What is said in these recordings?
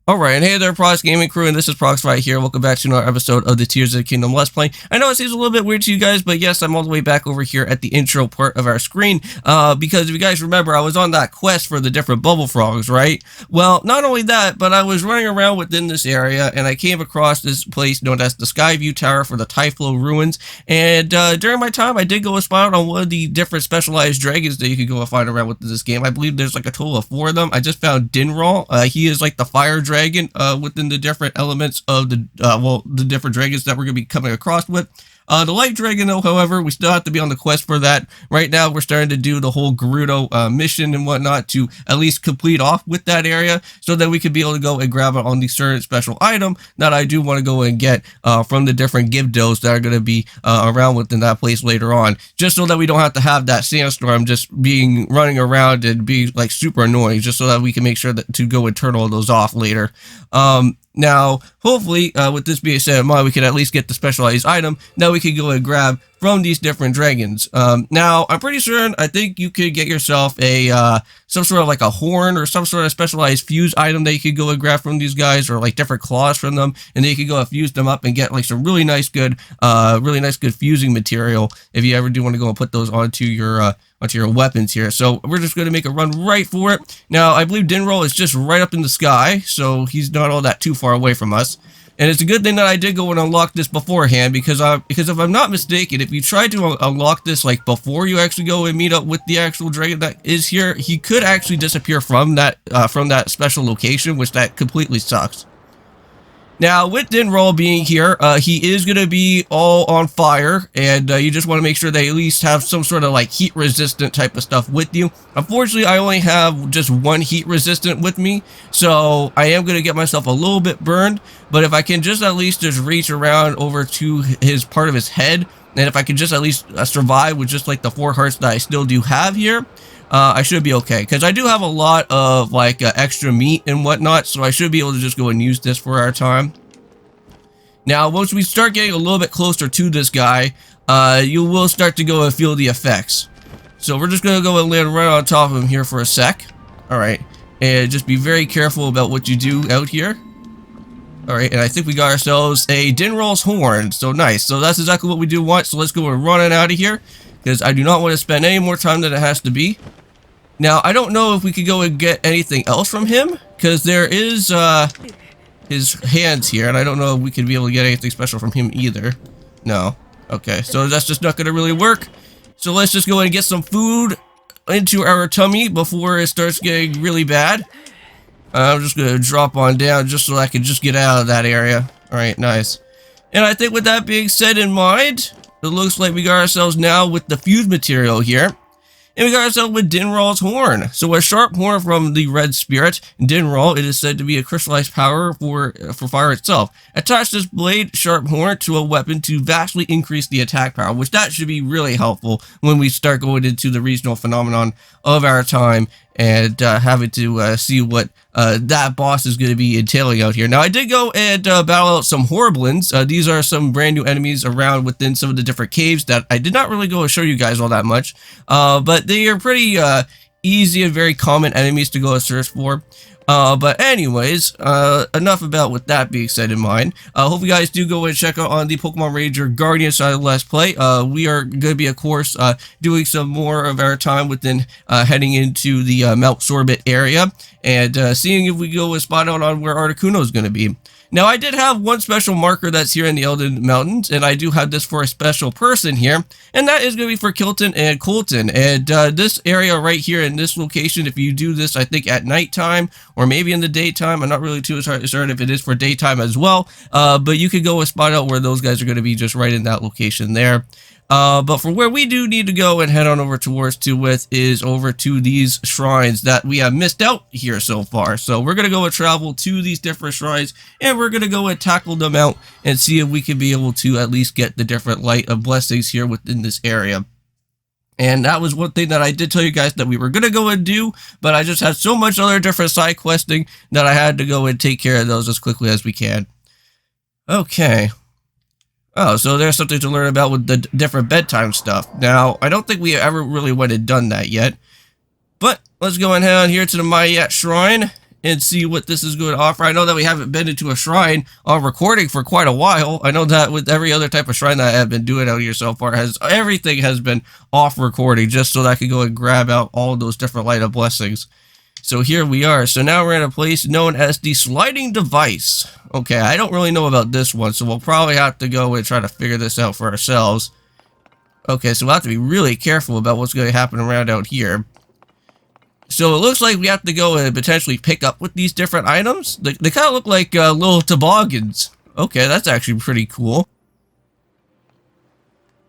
Alright, and hey there, Prox Gaming Crew, and this is Proxify here. Welcome back to another episode of the Tears of the Kingdom Let's Play. I know it seems a little bit weird to you guys, but yes, I'm all the way back over here at the intro part of our screen, because if you guys remember, I was on that quest for the different bubble frogs, right? Well, not only that, but I was running around within this area, and I came across this place known as the Skyview Tower for the Typhlo Ruins, and during my time, I did go and spot on one of the different specialized dragons that you could go and find around within this game. I believe there's like a total of 4 of them. I just found Dinral. He is like the fire dragon within the different elements of the different dragons that we're going to be coming across with. The light dragon, though, however, we still have to be on the quest for that. Right now, we're starting to do the whole Gerudo mission and whatnot to at least complete off with that area so that we could be able to go and grab it on the certain special item that I do want to go and get from the different Gibdos that are going to be around within that place later on, just so that we don't have to have that sandstorm just running around and be like super annoying, just so that we can make sure that to go and turn all those off later. Now, hopefully, with this being said in mind, we can at least get the specialized item that we can go and grab from these different dragons. Now, I'm pretty sure, I think you could get yourself a, some sort of like a horn or some sort of specialized fuse item that you could go and grab from these guys, or like different claws from them, and then you could go and fuse them up and get like some really nice good fusing material if you ever do want to go and put those onto your weapons here. So we're just going to make a run right for it. Now, I believe Dinral is just right up in the sky, so he's not all that too far away from us. And it's a good thing that I did go and unlock this beforehand, because if I'm not mistaken, if you try to unlock this like before you actually go and meet up with the actual dragon that is here, he could actually disappear from that special location, which that completely sucks. Now, with Dinral being here, he is going to be all on fire, and you just want to make sure they at least have some sort of like heat-resistant type of stuff with you. Unfortunately, I only have just one heat-resistant with me, so I am going to get myself a little bit burned, but if I can just at least just reach around over to his part of his head, and if I can just at least survive with just like the 4 hearts that I still do have here, I should be okay, because I do have a lot of like extra meat and whatnot, so I should be able to just go and use this for our time. Now, once we start getting a little bit closer to this guy, you will start to go and feel the effects. So we're just going to go and land right on top of him here for a sec. Alright, and just be very careful about what you do out here. Alright, and I think we got ourselves a Dinral's horn, so nice. So that's exactly what we do want, so let's go and run it out of here, because I do not want to spend any more time than it has to be. Now, I don't know if we could go and get anything else from him, because there is his hands here, and I don't know if we could be able to get anything special from him either. No. Okay, so that's just not going to really work. So let's just go and get some food into our tummy before it starts getting really bad. I'm just going to drop on down just so I can just get out of that area. Alright, nice. And I think with that being said in mind, it looks like we got ourselves now with the fuse material here. And we got ourselves with Dinral's horn. So a sharp horn from the red spirit, Dinral, it is said to be a crystallized power for fire itself. Attach this blade sharp horn to a weapon to vastly increase the attack power, which that should be really helpful when we start going into the regional phenomenon of our time and having to see what that boss is going to be entailing out here. Now, I did go and battle out some Horriblins. These are some brand new enemies around within some of the different caves that I did not really go and show you guys all that much. But they are pretty easy and very common enemies to go and search for. But anyways, enough about with that being said in mind. Hope you guys do go and check out on the Pokemon Ranger Guardian side of Let's Play. We are going to be, of course, doing some more of our time within heading into the Mount Sorbet area and seeing if we go and spot out on where Articuno is going to be. Now, I did have one special marker that's here in the Elden Mountains, and I do have this for a special person here, and that is going to be for Kilton and Colton. And this area right here in this location, if you do this, I think at nighttime or maybe in the daytime, I'm not really too certain if it is for daytime as well, but you could go and spot out where those guys are going to be just right in that location there. But for where we do need to go and head on over towards is over to these shrines that we have missed out here so far. So we're going to go and travel to these different shrines, and we're going to go and tackle them out and see if we can be able to at least get the different light of blessings here within this area. And that was one thing that I did tell you guys that we were going to go and do, but I just had so much other different side questing that I had to go and take care of those as quickly as we can. Okay. Oh, so there's something to learn about with the different bedtime stuff. Now, I don't think we ever really went and done that yet. But let's go and head on here to the Mayat Shrine and see what this is going to offer. I know that we haven't been into a shrine on recording for quite a while. I know that with every other type of shrine that I have been doing out here so far, everything has been off recording just so that I can go and grab out all those different light of blessings. So here we are. So now we're in a place known as the sliding device. Okay, I don't really know about this one, so we'll probably have to go and try to figure this out for ourselves. Okay, so we'll have to be really careful about what's going to happen around out here. So it looks like we have to go and potentially pick up with these different items. They kind of look like little toboggans. Okay, that's actually pretty cool.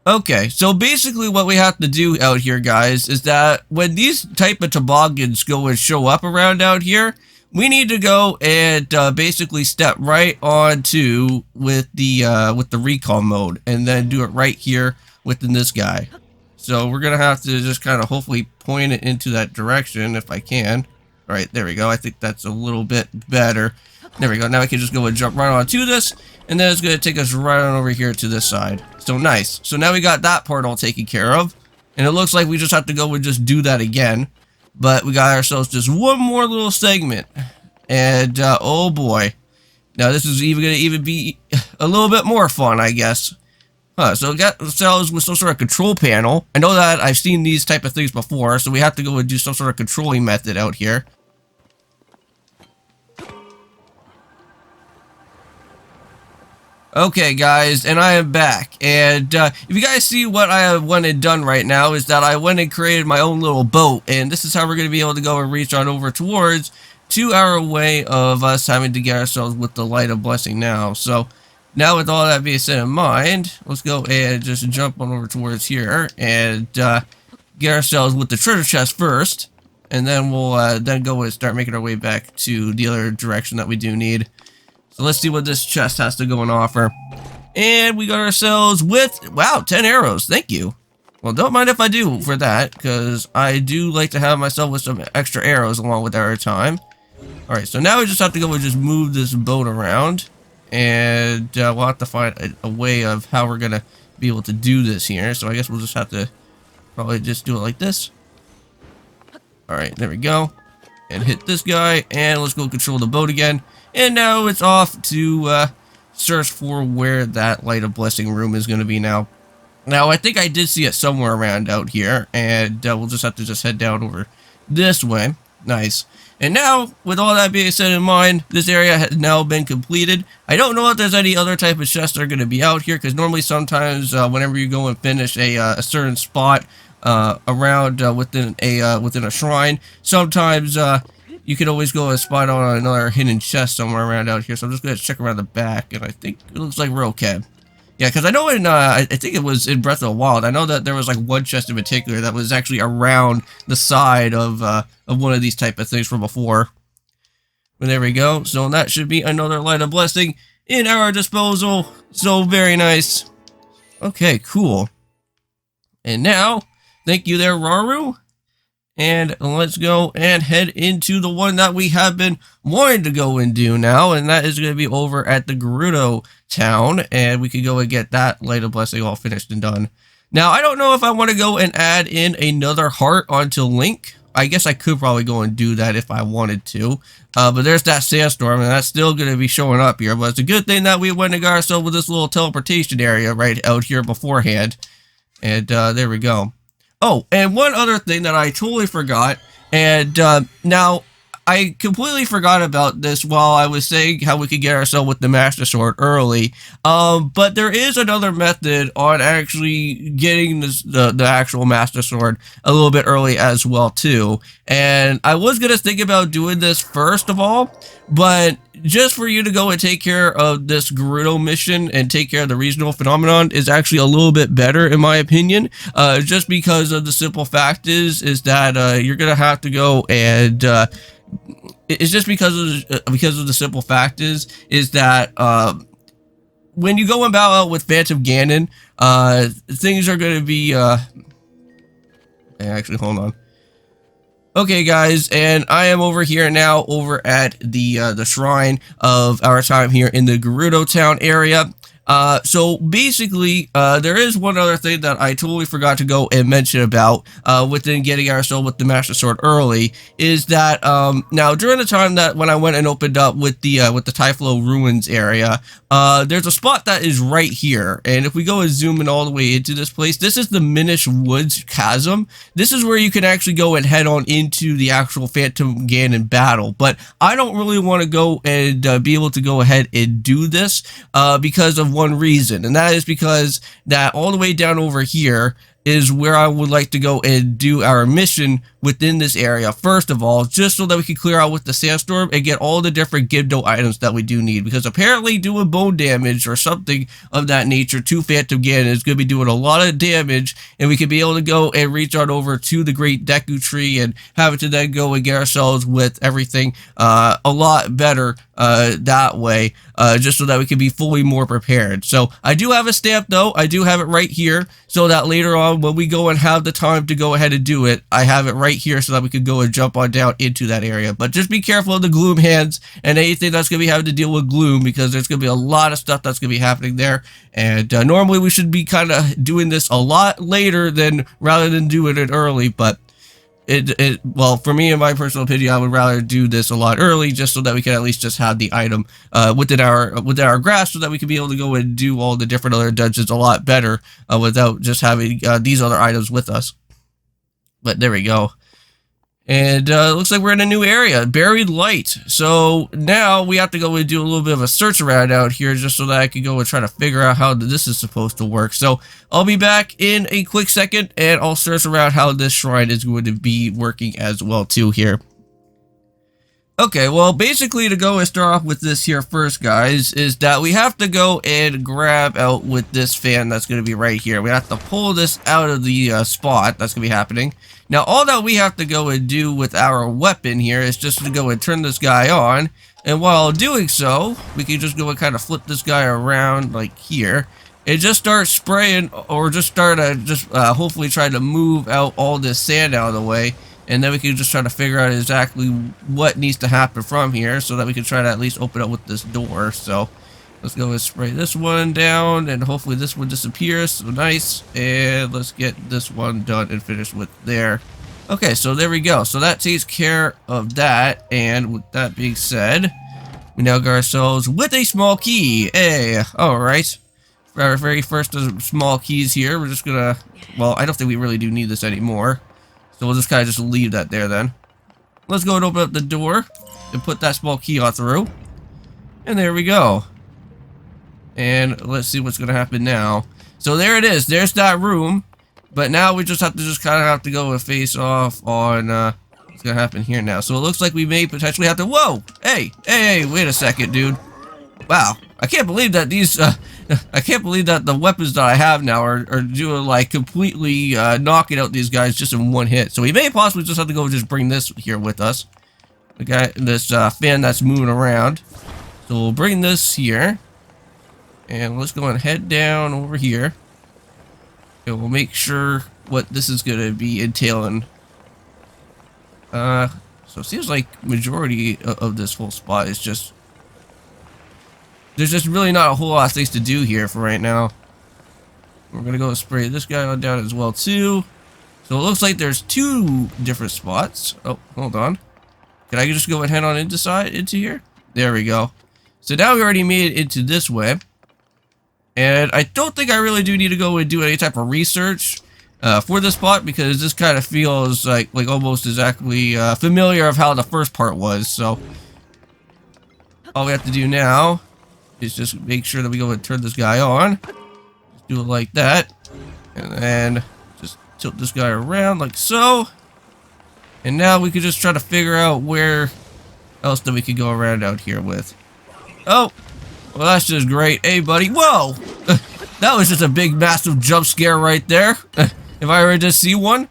Okay, so basically what we have to do out here, guys, is that when these type of toboggans go and show up around out here, we need to go and basically step right onto with the recon mode, and then do it right here within this guy. So we're gonna have to just kind of hopefully point it into that direction if I can. All right, there we go. I think that's a little bit better. There we go. Now I can just go and jump right onto this, and then it's going to take us right on over here to this side. So nice. So now we got that part all taken care of, and it looks like we just have to go and just do that again. But we got ourselves just one more little segment, and oh boy, now this is even going to be a little bit more fun, I guess. So we got ourselves with some sort of control panel. I know that I've seen these type of things before, so we have to go and do some sort of controlling method out here. Okay, guys, and I am back, and if you guys see what I have went and done right now is that I went and created my own little boat, and this is how we're going to be able to go and reach on over towards 2 hour way of us having to get ourselves with the light of blessing now. So now with all that being said in mind, let's go and just jump on over towards here and get ourselves with the treasure chest first, and then we'll then go and start making our way back to the other direction that we do need. So let's see what this chest has to go and offer. And we got ourselves with, wow, 10 arrows. Thank you. Well, don't mind if I do for that, because I do like to have myself with some extra arrows along with our time. Alright, so now we just have to go and just move this boat around. And we'll have to find a way of how we're going to be able to do this here. So I guess we'll just have to probably just do it like this. Alright, there we go. And hit this guy, and let's go control the boat again. And now it's off to search for where that light of blessing room is going to be now. Now, I think I did see it somewhere around out here, and we'll just have to just head down over this way. Nice. And now, with all that being said in mind, this area has now been completed. I don't know if there's any other type of chests that are going to be out here, because normally sometimes whenever you go and finish a certain spot around within a shrine, sometimes you can always go and spot on another hidden chest somewhere around out here. So I'm just going to check around the back, and I think it looks like we're okay. Yeah, because I know in, I think it was in Breath of the Wild, I know that there was like one chest in particular that was actually around the side of one of these type of things from before. But there we go. So that should be another light of blessing in our disposal. So very nice. Okay, cool. And now, thank you there, Raru. And let's go and head into the one that we have been wanting to go and do now. And that is going to be over at the Gerudo town. And we can go and get that light of blessing all finished and done. Now, I don't know if I want to go and add in another heart onto Link. I guess I could probably go and do that if I wanted to. But there's that sandstorm, and that's still going to be showing up here. But it's a good thing that we went and got ourselves with this little teleportation area right out here beforehand. And there we go. Oh, and one other thing that I totally forgot, and now I completely forgot about this while I was saying how we could get ourselves with the Master Sword early, but there is another method on actually getting this, the actual Master Sword a little bit early as well too, and I was going to think about doing this first of all, but just for you to go and take care of this Gerudo mission and take care of the regional phenomenon is actually a little bit better in my opinion, just because of the simple fact is that you're going to have to go and it's just because of the simple fact is that when you go and bow out with Phantom Ganon, things are going to be actually hold on. Okay, guys, and I am over here now over at the shrine of our time here in the Gerudo town area. So basically, there is one other thing that I totally forgot to go and mention about within getting ourselves with the Master Sword early, is that now during the time that when I went and opened up with the Typhlo Ruins area, there's a spot that is right here, and if we go and zoom in all the way into this place, this is the Minish Woods Chasm. This is where you can actually go and head on into the actual Phantom Ganon battle, but I don't really want to go and be able to go ahead and do this because of one reason, and that is because that all the way down over here is where I would like to go and do our mission within this area, first of all, just so that we can clear out with the sandstorm and get all the different Gibdo items that we do need, because apparently doing bone damage or something of that nature to Phantom Ganon is going to be doing a lot of damage, and we could be able to go and reach on over to the Great Deku Tree and have it to then go and get ourselves with everything a lot better that way, just so that we can be fully more prepared. So I do have a stamp though, I do have it right here, so that later on when we go and have the time to go ahead and do it, I have it right here so that we could go and jump on down into that area. But just be careful of the gloom hands and anything that's going to be having to deal with gloom, because there's going to be a lot of stuff that's going to be happening there, and normally we should be kind of doing this a lot later than rather than doing it early, but well, for me, in my personal opinion, I would rather do this a lot early, just so that we can at least just have the item within our grasp, so that we can be able to go and do all the different other dungeons a lot better without just having these other items with us. But there we go. And it looks like we're in a new area, Buried Light. So now we have to go and do a little bit of a search around out here, just so that I can go and try to figure out how this is supposed to work. So I'll be back in a quick second, and I'll search around how this shrine is going to be working as well too here. Okay, well, basically to go and start off with this here first, guys, is that we have to go and grab out with this fan that's going to be right here. We have to pull this out of the spot that's going to be happening. Now, all that we have to go and do with our weapon here is just to go and turn this guy on. And while doing so, we can just go and kind of flip this guy around like here. And just start spraying, or just start hopefully try to move out all this sand out of the way. And then we can just try to figure out exactly what needs to happen from here, so that we can try to at least open up with this door. So let's go and spray this one down, and hopefully this one disappears. So nice. And let's get this one done and finished with there. Okay, so there we go. So that takes care of that. And with that being said, we now got ourselves with a small key. Hey, alright. For our very first small keys here, we're just gonna, well, I don't think we really do need this anymore. So we'll just kind of just leave that there then. Let's go and open up the door and put that small key on through. And there we go. And let's see what's going to happen now. So there it is. There's that room. But now we just have to go and face off on what's going to happen here now. So it looks like we may potentially have to... Whoa! Hey, wait a second, dude. Wow. I can't believe that these... I can't believe that the weapons that I have now are doing, like, completely knocking out these guys just in one hit. So we may possibly just have to go and just bring this here with us. We got this fan that's moving around. So we'll bring this here. And let's go and head down over here. And we'll make sure what this is going to be entailing. So it seems like majority of this whole spot is just... There's just really not a whole lot of things to do here for right now. We're going to go spray this guy on down as well too. So it looks like there's two different spots. Oh, hold on. Can I just go and head on into here? There we go. So now we already made it into this way. And I don't think I really do need to go and do any type of research for this spot, because this kind of feels like almost exactly familiar of how the first part was. So all we have to do now is just make sure that we go and turn this guy on. Just do it like that. And then just tilt this guy around like so. And now we can just try to figure out where else that we could go around out here with. Oh, well, that's just great. Hey, buddy. Whoa! That was just a big, massive jump scare right there. If I ever just see one.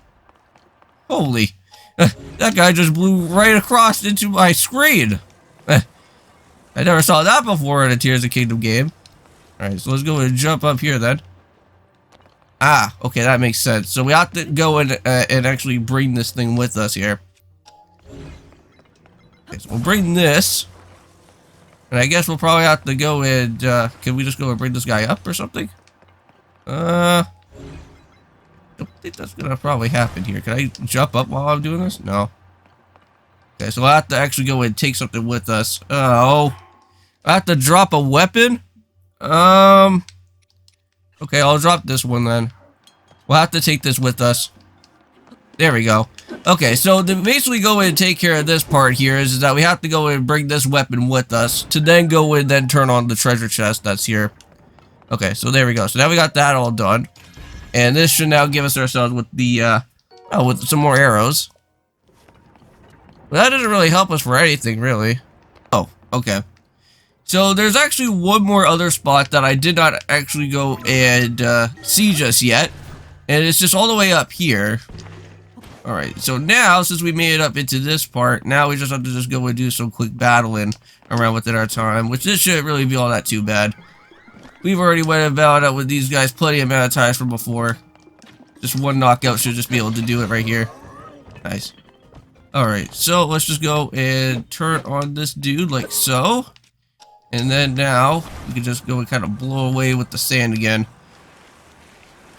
Holy. That guy just blew right across into my screen. I never saw that before in a Tears of Kingdom game. Alright, so let's go and jump up here then. Ah, okay, that makes sense. So we have to go and actually bring this thing with us here. Okay, so we'll bring this. And I guess we'll probably have to go and, can we just go and bring this guy up or something? Don't think that's gonna probably happen here. Can I jump up while I'm doing this? No. Okay, so I'll have to actually go and take something with us. Oh. I have to drop a weapon? Okay, I'll drop this one then. We'll have to take this with us. There we go. Okay, so to basically go in and take care of this part here is that we have to go and bring this weapon with us to then go and then turn on the treasure chest that's here. Okay, so there we go. So now we got that all done. And this should now give us ourselves with the, with some more arrows. But that doesn't really help us for anything, really. Oh, okay. So there's actually one more other spot that I did not actually go and see just yet. And it's just all the way up here. Alright, so now, since we made it up into this part, now we just have to just go and do some quick battling around within our time, which this shouldn't really be all that too bad. We've already went about it with these guys plenty of amount of times from before. Just one knockout should just be able to do it right here. Nice. Alright, so let's just go and turn on this dude like so. And then now, we can just go and kind of blow away with the sand again.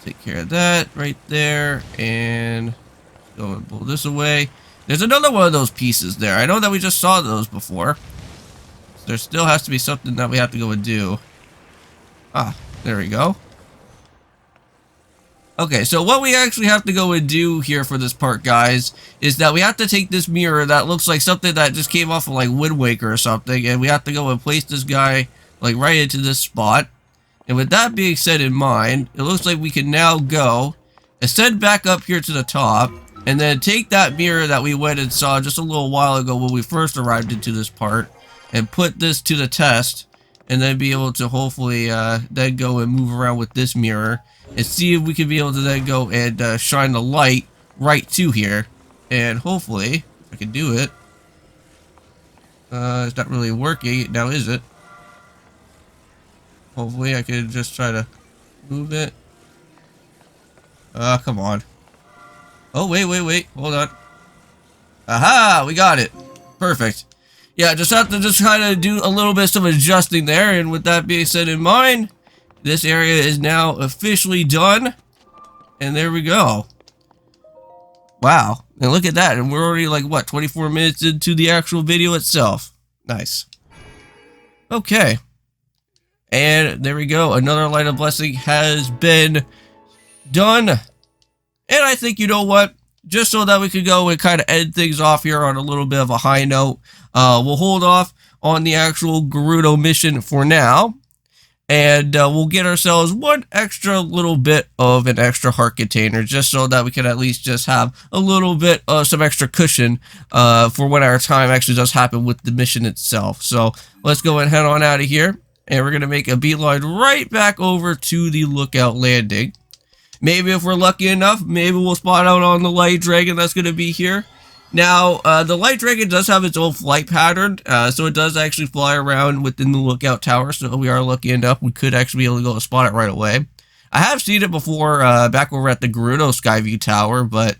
Take care of that right there, and go and pull this away. There's another one of those pieces there. I know that we just saw those before. So there still has to be something that we have to go and do. Ah, there we go. Okay, so what we actually have to go and do here for this part, guys, is that we have to take this mirror that looks like something that just came off of like Wind Waker or something, and we have to go and place this guy like right into this spot. And with that being said in mind, it looks like we can now go ascend back up here to the top, and then take that mirror that we went and saw just a little while ago when we first arrived into this part, and put this to the test, and then be able to hopefully then go and move around with this mirror, and see if we can be able to then go and shine the light right to here. And hopefully, if I can do it. It's not really working, now is it? Hopefully I can just try to move it. Come on. Oh, wait, hold on. Aha, we got it. Perfect. Yeah, just have to just kind of do a little bit of adjusting there, and with that being said in mind, this area is now officially done, and there we go. Wow, and look at that, and we're already like, what, 24 minutes into the actual video itself. Nice. Okay. And there we go, another Light of Blessing has been done. And I think, you know what, just so that we could go and kind of end things off here on a little bit of a high note, we'll hold off on the actual Gerudo mission for now. And we'll get ourselves one extra little bit of an extra heart container, just so that we can at least just have a little bit of some extra cushion for when our time actually does happen with the mission itself. So let's go and head on out of here. And we're going to make a beeline right back over to the Lookout Landing. Maybe if we're lucky enough, maybe we'll spot out on the Light Dragon that's going to be here. Now, the Light Dragon does have its own flight pattern, so it does actually fly around within the Lookout Tower, so we are lucky enough we could actually be able to go and spot it right away. I have seen it before back over at the Gerudo Skyview Tower, but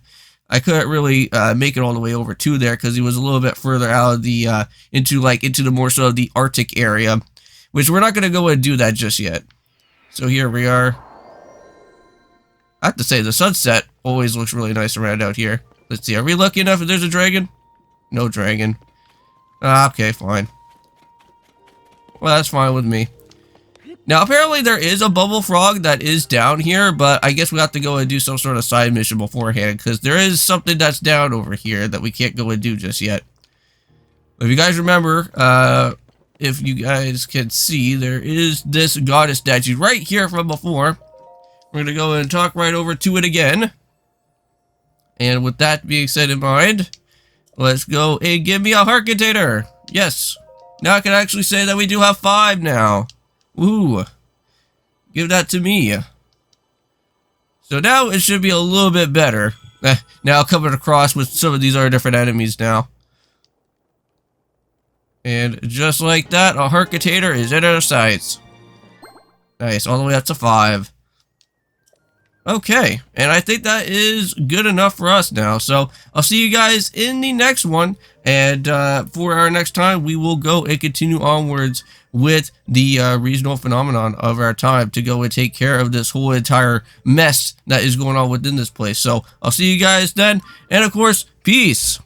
I couldn't really make it all the way over to there because he was a little bit further out of the, into the more so of the Arctic area, which we're not going to go and do that just yet. So here we are. I have to say, the sunset always looks really nice around out here. Let's see, are we lucky enough if there's a dragon? No dragon. Okay, fine. Well, that's fine with me. Now, apparently there is a bubble frog that is down here, but I guess we have to go and do some sort of side mission beforehand, because there is something that's down over here that we can't go and do just yet. If you guys remember, if you guys can see, there is this goddess statue right here from before. We're going to go and talk right over to it again. And with that being said in mind, let's go and give me a heart container. Yes. Now I can actually say that we do have 5 now. Ooh. Give that to me. So now it should be a little bit better. Now coming across with some of these other different enemies now. And just like that, a heart container is in our sights. Nice, all the way up to 5. Okay, and I think that is good enough for us now. So I'll see you guys in the next one, and for our next time, we will go and continue onwards with the regional phenomenon of our time to go and take care of this whole entire mess that is going on within this place. So I'll see you guys then, and of course, peace.